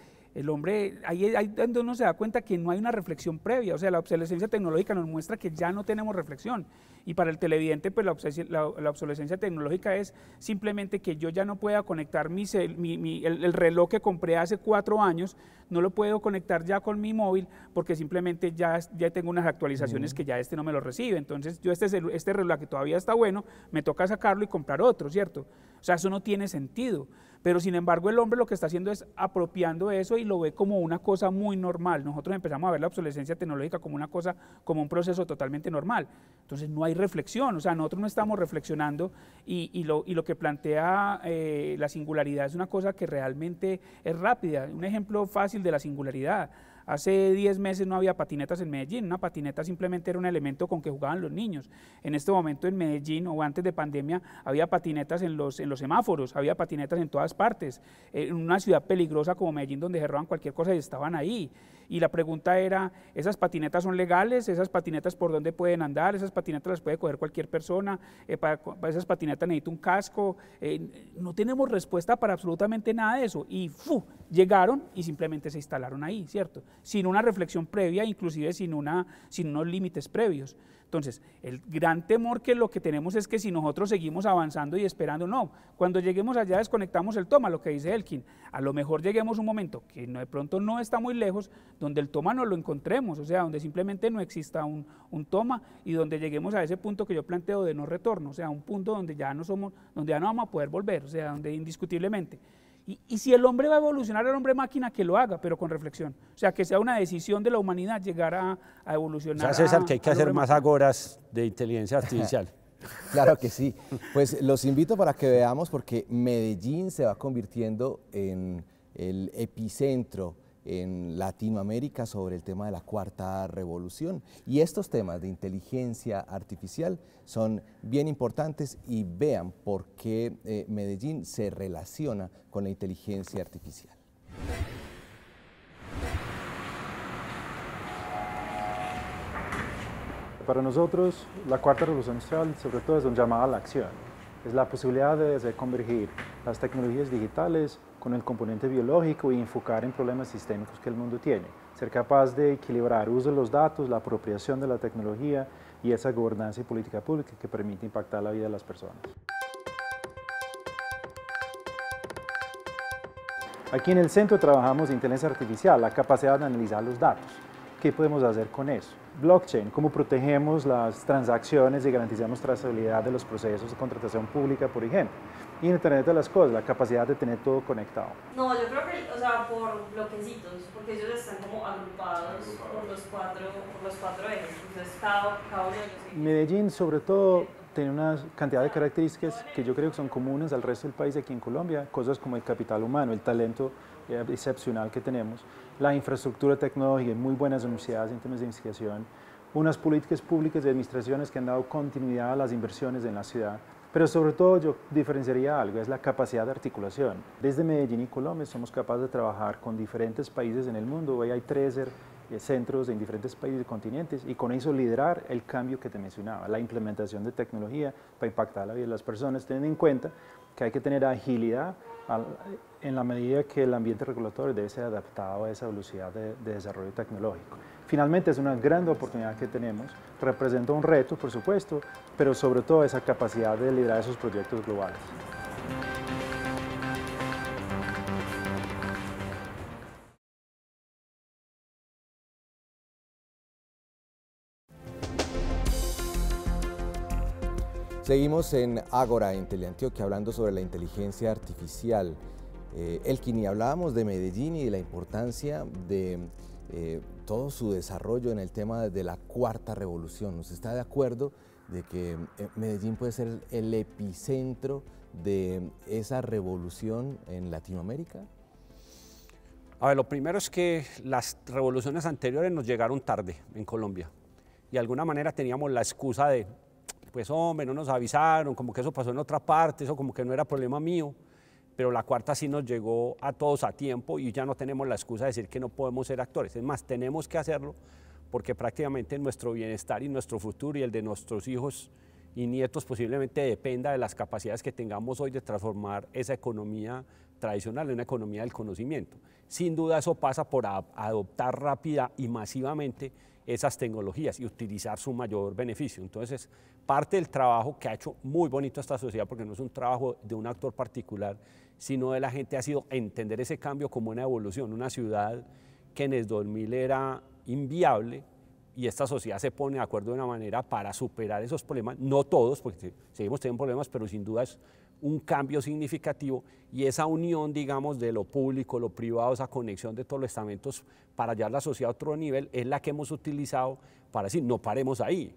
ahí donde uno se da cuenta que no hay una reflexión previa. O sea, la obsolescencia tecnológica nos muestra que ya no tenemos reflexión, y para el televidente pues la obsolescencia tecnológica es simplemente que yo ya no pueda conectar el reloj que compré hace 4 años, no lo puedo conectar ya con mi móvil porque simplemente ya tengo unas actualizaciones que ya no me lo recibe. Entonces yo este reloj que todavía está bueno, me toca sacarlo y comprar otro, ¿cierto? O sea, eso no tiene sentido. Pero sin embargo el hombre lo que está haciendo es apropiando eso y lo ve como una cosa muy normal. Nosotros empezamos a ver la obsolescencia tecnológica como una cosa, como un proceso totalmente normal. Entonces no hay reflexión, o sea, nosotros no estamos reflexionando y lo que plantea la singularidad es una cosa que realmente es rápida. Un ejemplo fácil de la singularidad. Hace 10 meses no había patinetas en Medellín, una patineta simplemente era un elemento con que jugaban los niños. En este momento en Medellín, o antes de pandemia, había patinetas en los semáforos, había patinetas en todas partes. En una ciudad peligrosa como Medellín, donde se roban cualquier cosa y estaban ahí. Y la pregunta era, ¿esas patinetas son legales? ¿Esas patinetas por dónde pueden andar? ¿Esas patinetas las puede coger cualquier persona? ¿Para esas patinetas necesita un casco? No tenemos respuesta para absolutamente nada de eso. Y llegaron y simplemente se instalaron ahí, ¿cierto? Sin una reflexión previa, inclusive sin unos límites previos. Entonces, el gran temor que lo que tenemos es que si nosotros seguimos avanzando y esperando, no, cuando lleguemos allá desconectamos el toma, lo que dice Elkin, a lo mejor lleguemos a un momento que de pronto no está muy lejos, donde el toma no lo encontremos, o sea, donde simplemente no exista un toma y donde lleguemos a ese punto que yo planteo de no retorno, o sea, un punto donde ya no vamos a poder volver, o sea, donde indiscutiblemente. Y si el hombre va a evolucionar, el hombre máquina, que lo haga, pero con reflexión. O sea, que sea una decisión de la humanidad llegar a evolucionar. O sea, César, que hay que hacer más agoras de inteligencia artificial. Claro que sí. Pues los invito para que veamos, porque Medellín se va convirtiendo en el epicentro en Latinoamérica sobre el tema de la cuarta revolución. Y estos temas de inteligencia artificial son bien importantes, y vean por qué Medellín se relaciona con la inteligencia artificial. Para nosotros, la cuarta revolución industrial sobre todo es un llamado a la acción. Es la posibilidad de convergir las tecnologías digitales con el componente biológico y enfocar en problemas sistémicos que el mundo tiene. Ser capaz de equilibrar el uso de los datos, la apropiación de la tecnología y esa gobernanza y política pública que permite impactar la vida de las personas. Aquí en el centro trabajamos inteligencia artificial, la capacidad de analizar los datos. ¿Qué podemos hacer con eso? Blockchain, cómo protegemos las transacciones y garantizamos trazabilidad de los procesos de contratación pública, por ejemplo. Y Internet de las cosas, la capacidad de tener todo conectado. No, yo creo que, o sea, por bloquecitos, porque ellos están como agrupados por los cuatro ejes, entonces cada uno de ellos. Medellín, sobre todo, tiene una cantidad de características que yo creo que son comunes al resto del país aquí en Colombia, cosas como el capital humano, el talento excepcional que tenemos, la infraestructura tecnológica, muy buenas universidades en temas de investigación, unas políticas públicas de administraciones que han dado continuidad a las inversiones en la ciudad, pero sobre todo yo diferenciaría algo, es la capacidad de articulación. Desde Medellín y Colombia somos capaces de trabajar con diferentes países en el mundo, hoy hay 13 centros en diferentes países y continentes y con eso liderar el cambio que te mencionaba, la implementación de tecnología para impactar la vida de las personas, teniendo en cuenta que hay que tener agilidad en la medida que el ambiente regulatorio debe ser adaptado a esa velocidad de desarrollo tecnológico. Finalmente es una gran oportunidad que tenemos, representa un reto por supuesto, pero sobre todo esa capacidad de liderar esos proyectos globales. Seguimos en Ágora, en Teleantioquia, hablando sobre la inteligencia artificial. Elkin, hablábamos de Medellín y de la importancia de todo su desarrollo en el tema de la cuarta revolución. ¿Usted está de acuerdo de que Medellín puede ser el epicentro de esa revolución en Latinoamérica? A ver, lo primero es que las revoluciones anteriores nos llegaron tarde en Colombia y de alguna manera teníamos la excusa de pues hombre, no nos avisaron, como que eso pasó en otra parte, eso como que no era problema mío, pero la cuarta sí nos llegó a todos a tiempo y ya no tenemos la excusa de decir que no podemos ser actores, es más, tenemos que hacerlo porque prácticamente nuestro bienestar y nuestro futuro y el de nuestros hijos y nietos posiblemente dependa de las capacidades que tengamos hoy de transformar esa economía tradicional en una economía del conocimiento. Sin duda eso pasa por adoptar rápida y masivamente esas tecnologías y utilizar su mayor beneficio. Entonces, parte del trabajo que ha hecho muy bonito esta sociedad, porque no es un trabajo de un actor particular, sino de la gente, ha sido entender ese cambio como una evolución, una ciudad que en el 2000 era inviable y esta sociedad se pone de acuerdo de una manera para superar esos problemas, no todos, porque seguimos teniendo problemas, pero sin duda es un cambio significativo y esa unión, digamos, de lo público, lo privado, esa conexión de todos los estamentos para llevar la sociedad a otro nivel, es la que hemos utilizado para decir, no paremos ahí,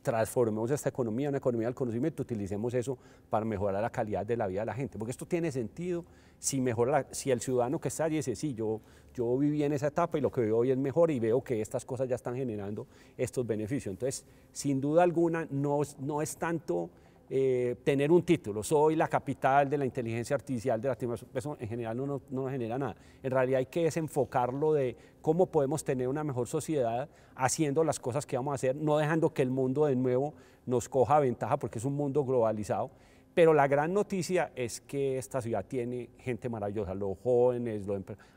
transformemos esta economía en una economía del conocimiento, utilicemos eso para mejorar la calidad de la vida de la gente, porque esto tiene sentido si, si el ciudadano que está allí dice, sí, yo viví en esa etapa y lo que veo hoy es mejor y veo que estas cosas ya están generando estos beneficios. Entonces, sin duda alguna, no es tanto tener un título, soy la capital de la inteligencia artificial de Latinoamérica, eso en general no nos genera nada. En realidad hay que desenfocarlo de cómo podemos tener una mejor sociedad haciendo las cosas que vamos a hacer, no dejando que el mundo de nuevo nos coja ventaja porque es un mundo globalizado. Pero la gran noticia es que esta ciudad tiene gente maravillosa, los jóvenes,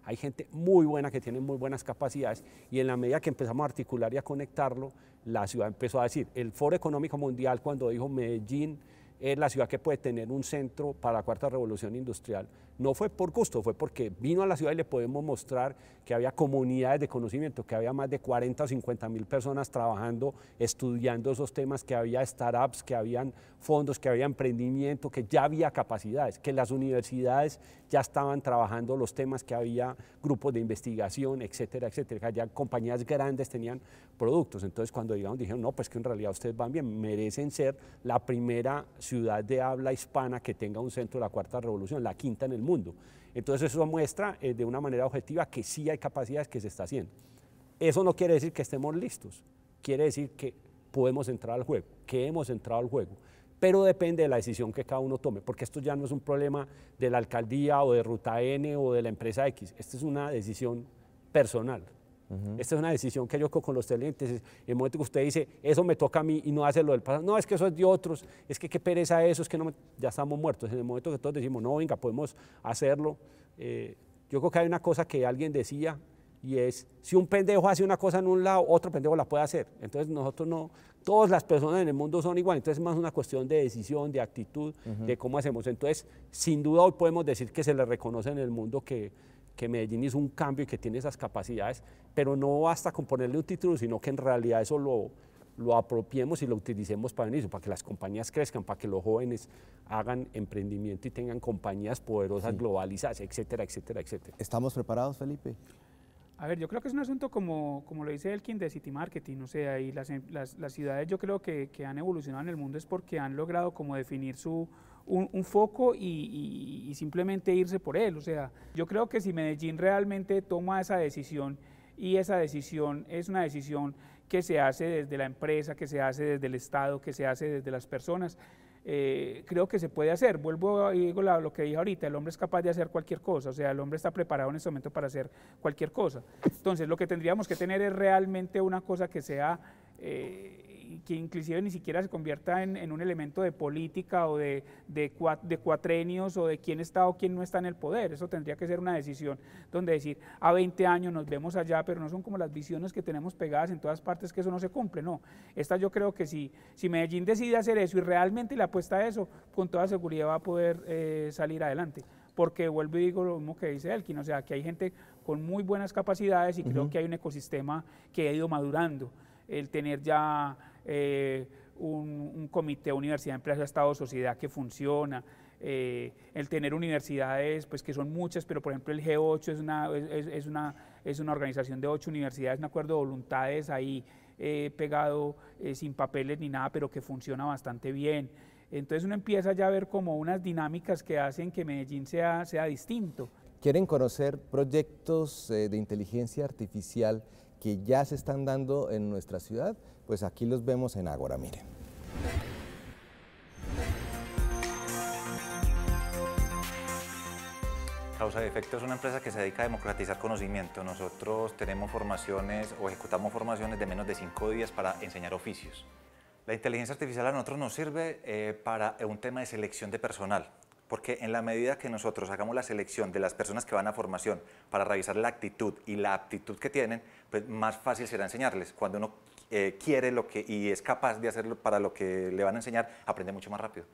hay gente muy buena que tiene muy buenas capacidades y en la medida que empezamos a articular y a conectarlo, la ciudad empezó a decir, el Foro Económico Mundial cuando dijo Medellín es la ciudad que puede tener un centro para la cuarta revolución industrial, no fue por gusto, fue porque vino a la ciudad y le podemos mostrar que había comunidades de conocimiento, que había más de 40 o 50 mil personas trabajando, estudiando esos temas, que había startups, que habían fondos, que había emprendimiento, que ya había capacidades, que las universidades ya estaban trabajando los temas, que había grupos de investigación, etcétera, etcétera, que ya compañías grandes tenían productos. Entonces cuando dijeron, no, pues que en realidad ustedes van bien, merecen ser la primera ciudad de habla hispana que tenga un centro de la cuarta revolución, la quinta en el mundo. Entonces eso muestra de una manera objetiva que sí hay capacidades que se está haciendo. Eso no quiere decir que estemos listos, quiere decir que podemos entrar al juego, que hemos entrado al juego, pero depende de la decisión que cada uno tome, porque esto ya no es un problema de la alcaldía o de Ruta N o de la empresa X, esta es una decisión personal. Esta es una decisión que yo con los clientes, en el momento que usted dice, eso me toca a mí y no hace lo del pasado, no, es que eso es de otros, es que qué pereza eso, es que no ya estamos muertos. En el momento que todos decimos, no, venga, podemos hacerlo, yo creo que hay una cosa que alguien decía y es, si un pendejo hace una cosa en un lado, otro pendejo la puede hacer. Entonces nosotros no, todas las personas en el mundo son iguales, entonces es más una cuestión de decisión, de actitud, de cómo hacemos. Entonces, sin duda hoy podemos decir que se le reconoce en el mundo que Medellín hizo un cambio y que tiene esas capacidades, pero no basta con ponerle un título, sino que en realidad eso lo apropiemos y lo utilicemos para eso, para que las compañías crezcan, para que los jóvenes hagan emprendimiento y tengan compañías poderosas, globalizadas, etcétera, etcétera, etcétera. ¿Estamos preparados, Felipe? A ver, yo creo que es un asunto como lo dice Elkin de City Marketing, o sea, y las ciudades yo creo que han evolucionado en el mundo es porque han logrado como definir un foco y simplemente irse por él, o sea, yo creo que si Medellín realmente toma esa decisión y esa decisión es una decisión que se hace desde la empresa, que se hace desde el Estado, que se hace desde las personas, creo que se puede hacer. Vuelvo y digo lo que dije ahorita, el hombre es capaz de hacer cualquier cosa, o sea, el hombre está preparado en este momento para hacer cualquier cosa. Entonces, lo que tendríamos que tener es realmente una cosa que sea, que inclusive ni siquiera se convierta en un elemento de política o de cuatrenios o de quién está o quién no está en el poder. Eso tendría que ser una decisión donde decir, a 20 años nos vemos allá, pero no son como las visiones que tenemos pegadas en todas partes, que eso no se cumple, no. Esta yo creo que si Medellín decide hacer eso y realmente le apuesta a eso, con toda seguridad va a poder salir adelante. Porque vuelvo y digo lo mismo que dice Elkin, o sea, que hay gente con muy buenas capacidades y creo que hay un ecosistema que ha ido madurando. El tener ya un comité universidad, empresa, Estado, sociedad que funciona, el tener universidades pues que son muchas, pero por ejemplo el G8 es una organización de 8 universidades, un acuerdo de voluntades ahí pegado sin papeles ni nada, pero que funciona bastante bien. Entonces uno empieza ya a ver como unas dinámicas que hacen que Medellín sea distinto. ¿Quieren conocer proyectos de inteligencia artificial que ya se están dando en nuestra ciudad? Pues aquí los vemos en Ágora, miren. Causa de Efecto es una empresa que se dedica a democratizar conocimiento. Nosotros tenemos formaciones o ejecutamos formaciones de menos de 5 días para enseñar oficios. La inteligencia artificial a nosotros nos sirve para un tema de selección de personal, porque en la medida que nosotros hagamos la selección de las personas que van a formación para revisar la actitud y la aptitud que tienen, pues más fácil será enseñarles. Cuando uno quiere y es capaz de hacerlo para lo que le van a enseñar, aprende mucho más rápido.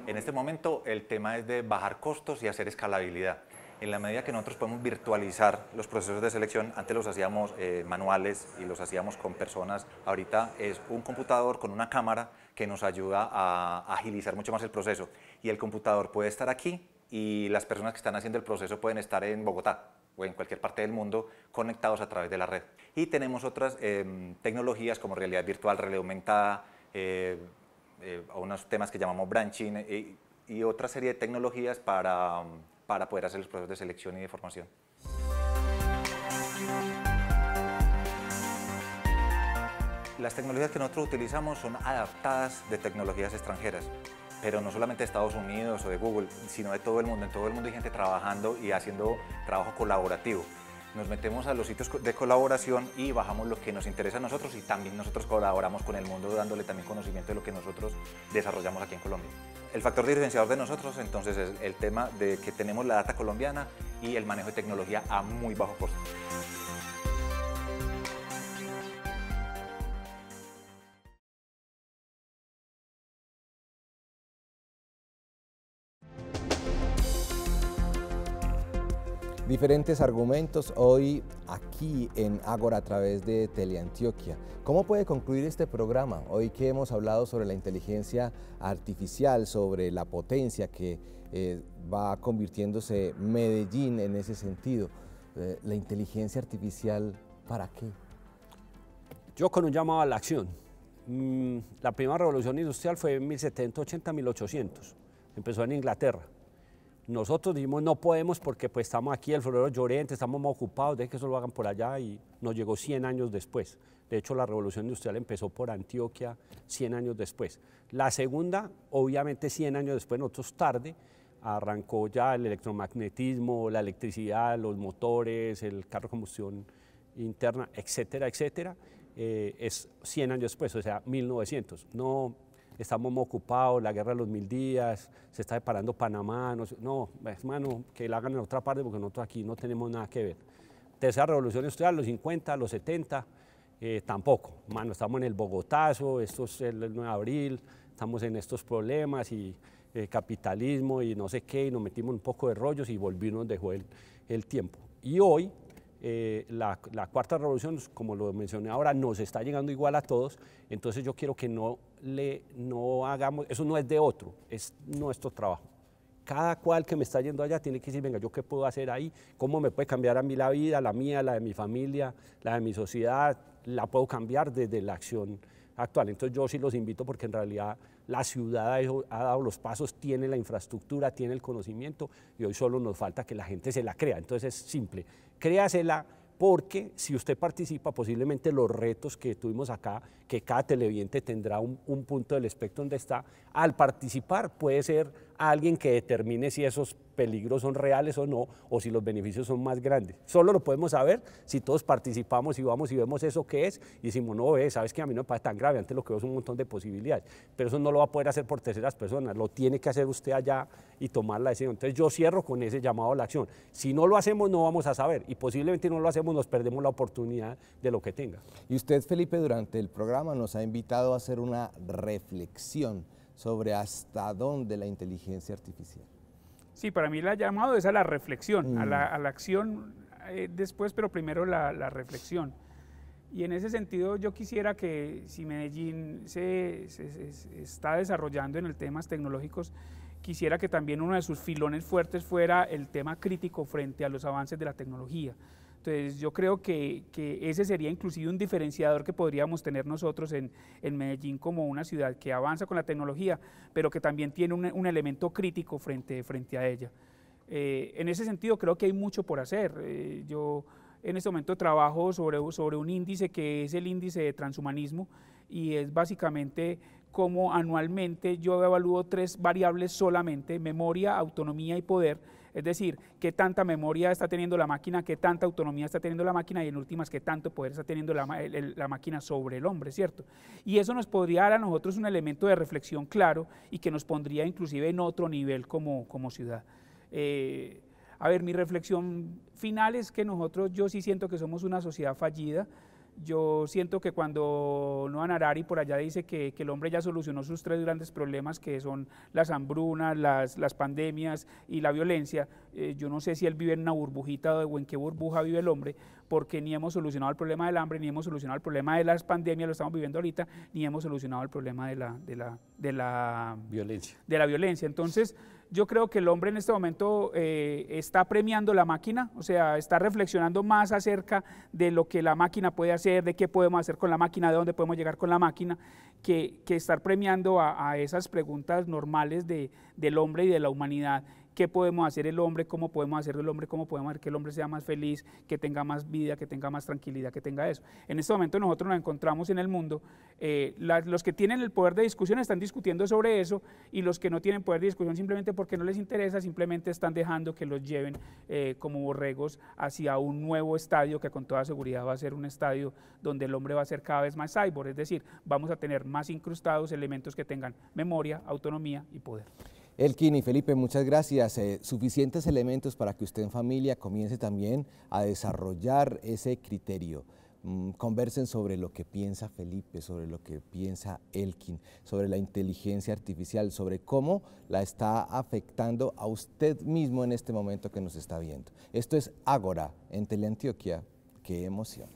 En este momento el tema es de bajar costos y hacer escalabilidad. En la medida que nosotros podemos virtualizar los procesos de selección, antes los hacíamos manuales y los hacíamos con personas, ahorita es un computador con una cámara que nos ayuda a agilizar mucho más el proceso. Y el computador puede estar aquí y las personas que están haciendo el proceso pueden estar en Bogotá o en cualquier parte del mundo conectados a través de la red. Y tenemos otras tecnologías como realidad virtual, realidad aumentada, unos temas que llamamos branching y otra serie de tecnologías para poder hacer los procesos de selección y de formación. Las tecnologías que nosotros utilizamos son adaptadas de tecnologías extranjeras, pero no solamente de Estados Unidos o de Google, sino de todo el mundo. En todo el mundo hay gente trabajando y haciendo trabajo colaborativo. Nos metemos a los sitios de colaboración y bajamos lo que nos interesa a nosotros y también nosotros colaboramos con el mundo dándole también conocimiento de lo que nosotros desarrollamos aquí en Colombia. El factor diferenciador de nosotros entonces es el tema de que tenemos la data colombiana y el manejo de tecnología a muy bajo costo. Diferentes argumentos hoy aquí en Ágora a través de Teleantioquia. ¿Cómo puede concluir este programa? Hoy que hemos hablado sobre la inteligencia artificial, sobre la potencia que va convirtiéndose Medellín en ese sentido. ¿La inteligencia artificial para qué? Yo con un llamado a la acción. La primera revolución industrial fue en 1780-1800. Empezó en Inglaterra. Nosotros dijimos no podemos porque pues estamos aquí, el florero Llorente, estamos más ocupados, de que eso lo hagan por allá y nos llegó 100 años después. De hecho la revolución industrial empezó por Antioquia 100 años después. La segunda, obviamente 100 años después, nosotros tarde, arrancó ya el electromagnetismo, la electricidad, los motores, el carro de combustión interna, etcétera, etcétera. Es 100 años después, o sea, 1900. No, estamos muy ocupados, la guerra de los 1000 días, se está separando Panamá, no, hermano, que la hagan en otra parte porque nosotros aquí no tenemos nada que ver. Tercera revolución industrial, los 50, los 70, tampoco, mano, estamos en el Bogotazo, esto es el 9 de abril, estamos en estos problemas y capitalismo y no sé qué, y nos metimos un poco de rollos y volvimos, dejó el tiempo. Y hoy la cuarta revolución, como lo mencioné ahora, nos está llegando igual a todos, entonces yo quiero que no hagamos, eso no es de otro, es nuestro trabajo. Cada cual que me está yendo allá tiene que decir, venga, ¿yo qué puedo hacer ahí? ¿Cómo me puede cambiar a mí la vida, la mía, la de mi familia, la de mi sociedad? La puedo cambiar desde la acción actual. Entonces yo sí los invito porque en realidad la ciudad ha dado los pasos, tiene la infraestructura, tiene el conocimiento y hoy solo nos falta que la gente se la crea. Entonces es simple, créasela, porque si usted participa, posiblemente los retos que tuvimos acá, que cada televidente tendrá un punto del espectro donde está, al participar puede ser alguien que determine si esos peligros son reales o no, o si los beneficios son más grandes. Solo lo podemos saber si todos participamos y vamos y vemos eso que es, y decimos, no, sabes que a mí no me parece tan grave, antes lo que veo es un montón de posibilidades, pero eso no lo va a poder hacer por terceras personas, lo tiene que hacer usted allá y tomar la decisión. Entonces yo cierro con ese llamado a la acción. Si no lo hacemos, no vamos a saber, y posiblemente no lo hacemos, nos perdemos la oportunidad de lo que tenga. Y usted, Felipe, durante el programa nos ha invitado a hacer una reflexión sobre hasta dónde la inteligencia artificial. Sí, para mí la llamado es a la reflexión, a la acción después, pero primero la reflexión. Y en ese sentido yo quisiera que si Medellín se está desarrollando en el temas tecnológicos, quisiera que también uno de sus filones fuertes fuera el tema crítico frente a los avances de la tecnología. Entonces yo creo que ese sería inclusive un diferenciador que podríamos tener nosotros en Medellín como una ciudad que avanza con la tecnología, pero que también tiene un elemento crítico frente a ella. En ese sentido creo que hay mucho por hacer. Yo en este momento trabajo sobre un índice que es el índice de transhumanismo, y es básicamente cómo anualmente yo evalúo 3 variables solamente: memoria, autonomía y poder. Es decir, qué tanta memoria está teniendo la máquina, qué tanta autonomía está teniendo la máquina, y en últimas, qué tanto poder está teniendo la máquina sobre el hombre, ¿cierto? Y eso nos podría dar a nosotros un elemento de reflexión claro y que nos pondría inclusive en otro nivel como ciudad. A ver, mi reflexión final es que yo sí siento que somos una sociedad fallida. Yo siento que cuando Noah Harari por allá dice que el hombre ya solucionó sus 3 grandes problemas, que son las hambrunas, las pandemias y la violencia, yo no sé si él vive en una burbujita o en qué burbuja vive el hombre, porque ni hemos solucionado el problema del hambre, ni hemos solucionado el problema de las pandemias, lo estamos viviendo ahorita, ni hemos solucionado el problema de la violencia. Entonces, yo creo que el hombre en este momento está premiando la máquina, o sea, está reflexionando más acerca de lo que la máquina puede hacer, de qué podemos hacer con la máquina, de dónde podemos llegar con la máquina, que estar premiando a esas preguntas normales del hombre y de la humanidad. ¿Qué podemos hacer el hombre? ¿Cómo podemos hacer el hombre? ¿Cómo podemos hacer que el hombre sea más feliz, que tenga más vida, que tenga más tranquilidad, que tenga eso? En este momento nosotros nos encontramos en el mundo, los que tienen el poder de discusión están discutiendo sobre eso, y los que no tienen poder de discusión simplemente porque no les interesa, simplemente están dejando que los lleven como borregos hacia un nuevo estadio que con toda seguridad va a ser un estadio donde el hombre va a ser cada vez más cyborg, es decir, vamos a tener más incrustados elementos que tengan memoria, autonomía y poder. Elkin y Felipe, muchas gracias. Suficientes elementos para que usted en familia comience también a desarrollar ese criterio. Conversen sobre lo que piensa Felipe, sobre lo que piensa Elkin, sobre la inteligencia artificial, sobre cómo la está afectando a usted mismo en este momento que nos está viendo. Esto es Ágora en Teleantioquia. ¡Qué emoción!